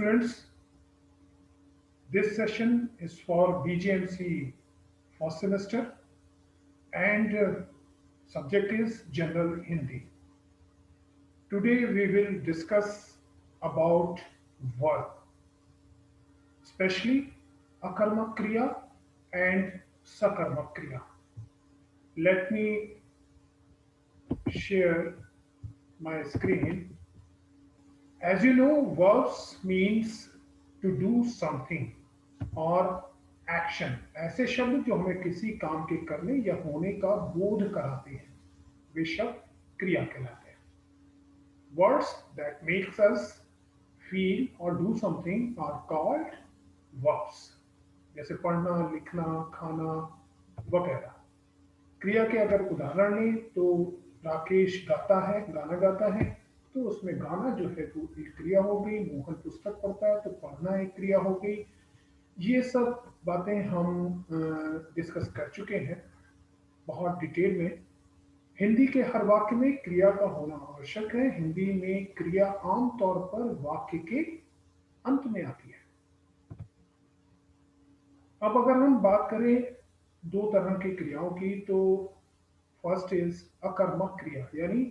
students, this session is for BGMC first semester and subject is General Hindi. Today we will discuss about verb, especially akarmak kriya and sakarmak kriya. Let me share my screen. As you know, verbs means to do something और action ऐसे शब्द जो हमें किसी काम के करने या होने का बोध कराते हैं वे शब्द क्रिया कहलाते हैं. Words that makes us feel or do something are called verbs. जैसे पढ़ना, लिखना, खाना वगैरह. क्रिया के अगर उदाहरण लें तो राकेश गाता है, गाना गाता है, तो उसमें गाना जो है वो एक क्रिया हो गई. मोहन पुस्तक पढ़ता है तो पढ़ना एक क्रिया हो गई. ये सब बातें हम डिस्कस कर चुके हैं बहुत डिटेल में. हिंदी के हर वाक्य में क्रिया का होना आवश्यक है. हिंदी में क्रिया आमतौर पर वाक्य के अंत में आती है. अब अगर हम बात करें दो तरह की क्रियाओं की तो फर्स्ट इज अकर्मक क्रिया यानी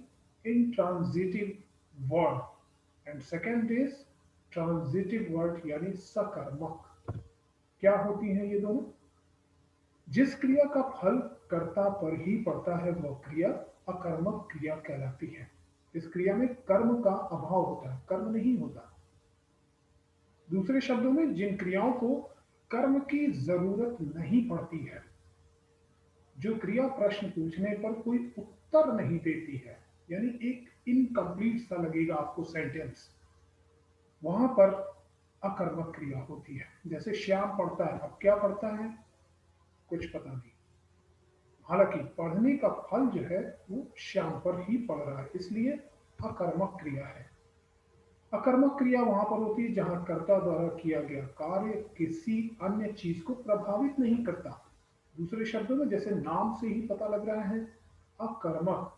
intransitive word and second is transitive word यानी सकर्मक. क्या होती हैं ये दोनों? जिस क्रिया का फल कर्ता पर ही पड़ता है वह क्रिया अकर्मक क्रिया कहलाती है. इस क्रिया में कर्म का अभाव होता है, कर्म नहीं होता. दूसरे शब्दों में जिन क्रियाओं को कर्म की जरूरत नहीं पड़ती है, जो क्रिया प्रश्न पूछने पर कोई उत्तर नहीं देती है, यानी एक इनकम्प्लीट सा लगेगा आपको सेंटेंस, वहां पर अकर्मक क्रिया होती है. जैसे श्याम पढ़ता है. अब क्या पढ़ता है कुछ पता नहीं, हालांकि पढ़ने का फल जो है वो श्याम पर ही पड़ रहा है, इसलिए अकर्मक क्रिया है. अकर्मक क्रिया वहां पर होती है जहां कर्ता द्वारा किया गया कार्य किसी अन्य चीज को प्रभावित नहीं करता. दूसरे शब्दों में जैसे नाम से ही पता लग रहा है, अकर्मक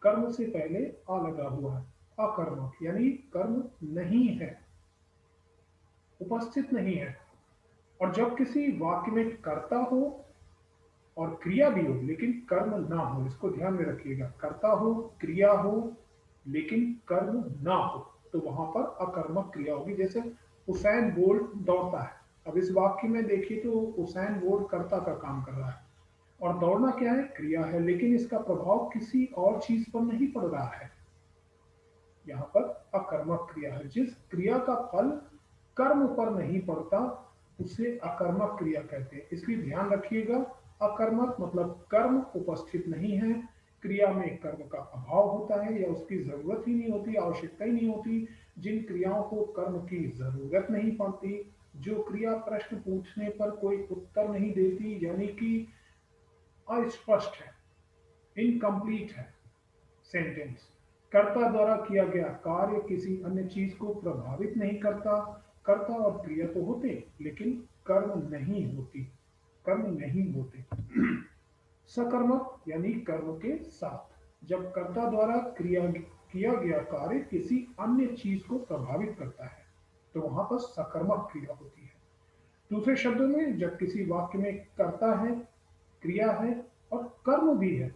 कर्म से पहले आ लगा हुआ है. अकर्मक यानी कर्म नहीं है, उपस्थित नहीं है. और जब किसी वाक्य में कर्ता हो और क्रिया भी हो लेकिन कर्म ना हो, इसको ध्यान में रखिएगा, कर्ता हो, क्रिया हो लेकिन कर्म ना हो, तो वहां पर अकर्मक क्रिया होगी. जैसे हुसैन बोल्ट दौड़ता है. अब इस वाक्य में देखिए तो हुसैन बोल्ट कर्ता का काम कर रहा है और दौड़ना क्या है, क्रिया है, लेकिन इसका प्रभाव किसी और चीज पर नहीं पड़ रहा है. यहाँ पर अकर्मक क्रिया है. जिस क्रिया का फल कर्म पर नहीं पड़ता उसे अकर्मक क्रिया कहते हैं. इसलिए ध्यान रखिएगा, अकर्मक मतलब कर्म उपस्थित नहीं है, क्रिया में कर्म का अभाव होता है या उसकी जरूरत ही नहीं होती, आवश्यकता ही नहीं होती. जिन क्रियाओं को कर्म की जरूरत नहीं पड़ती, जो क्रिया प्रश्न पूछने पर कोई उत्तर नहीं देती, यानी कि अस्पष्ट है, इनकम्प्लीट है सेंटेंस. कर्ता द्वारा किया गया कार्य किसी अन्य चीज को प्रभावित नहीं करता. कर्ता और क्रिया तो होते लेकिन कर्म नहीं होती, कर्म नहीं होते. सकर्मक यानी कर्म के साथ, जब कर्ता द्वारा किया गया कार्य किसी अन्य चीज को प्रभावित करता है तो वहां पर सकर्मक क्रिया होती है. दूसरे शब्दों में जब किसी वाक्य में कर्ता है, क्रिया है और कर्म भी है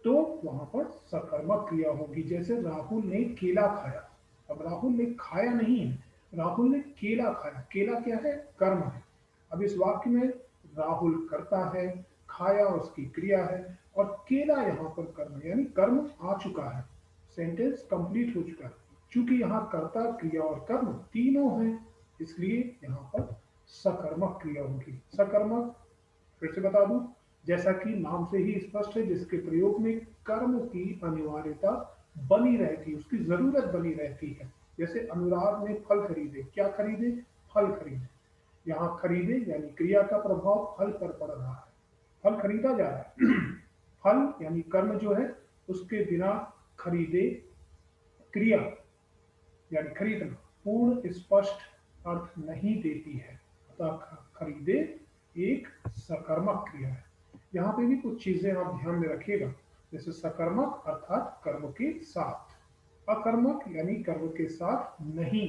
तो वहां पर सकर्मक क्रिया होगी. जैसे राहुल ने केला खाया. अब राहुल ने खाया नहीं है, राहुल ने केला खाया. केला क्या है, कर्म है. अब इस वाक्य में राहुल करता है, खाया उसकी क्रिया है और केला यहाँ पर कर्म है, यानी कर्म आ चुका है, सेंटेंस कंप्लीट हो चुका है. चूंकि यहाँ कर्ता, क्रिया और कर्म तीनों हैं इसलिए यहाँ पर सकर्मक क्रिया होगी. सकर्मक फिर से बता दूं, जैसा कि नाम से ही स्पष्ट है, जिसके प्रयोग में कर्म की अनिवार्यता बनी रहती है, उसकी जरूरत बनी रहती है. जैसे अनुराग ने फल खरीदे. क्या खरीदे, फल खरीदे. यहाँ खरीदे यानी क्रिया का प्रभाव फल पर पड़ रहा है, फल खरीदा जा रहा है. फल यानी कर्म जो है उसके बिना खरीदे क्रिया यानी खरीदना पूर्ण स्पष्ट अर्थ नहीं देती है, अतः खरीदे एक सकर्मक क्रिया है. यहाँ पे भी कुछ चीजें आप ध्यान में रखिएगा. जैसे सकर्मक अर्थात कर्म के साथ, अकर्मक यानी कर्म के साथ नहीं.